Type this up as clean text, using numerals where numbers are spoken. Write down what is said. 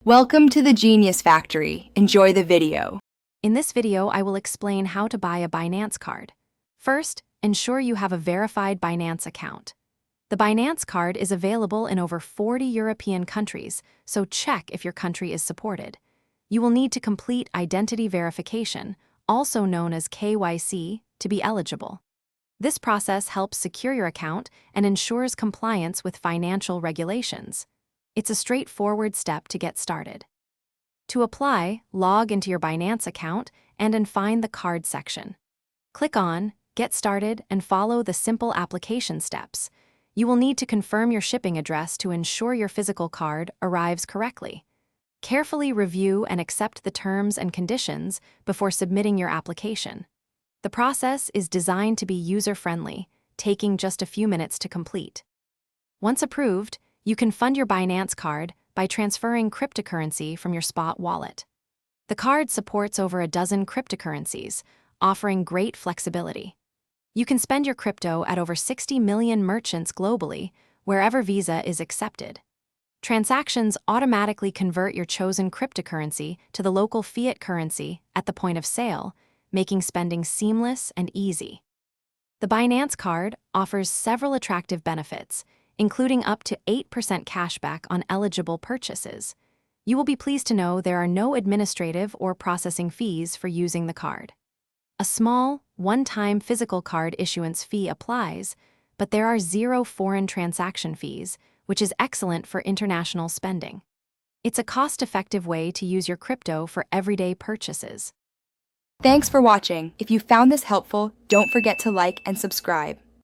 Welcome to the Genius Factory. Enjoy the video. In this video, I will explain how to buy a Binance card. First, ensure you have a verified Binance account. The Binance card is available in over 40 European countries, so check if your country is supported. You will need to complete identity verification, also known as KYC, to be eligible. This process helps secure your account and ensures compliance with financial regulations. It's a straightforward step to get started. To apply, log into your Binance account and then find the card section. Click on Get Started and follow the simple application steps. You will need to confirm your shipping address to ensure your physical card arrives correctly. Carefully review and accept the terms and conditions before submitting your application. The process is designed to be user-friendly, taking just a few minutes to complete. Once approved, you can fund your Binance card by transferring cryptocurrency from your spot wallet. The card supports over a dozen cryptocurrencies, offering great flexibility. You can spend your crypto at over 60 million merchants globally, wherever Visa is accepted. Transactions automatically convert your chosen cryptocurrency to the local fiat currency at the point of sale, making spending seamless and easy. The Binance card offers several attractive benefits, including up to 8% cashback on eligible purchases. You will be pleased to know there are no administrative or processing fees for using the card. A small, one-time physical card issuance fee applies, but there are zero foreign transaction fees, which is excellent for international spending. It's a cost-effective way to use your crypto for everyday purchases. Thanks for watching. If you found this helpful, don't forget to like and subscribe.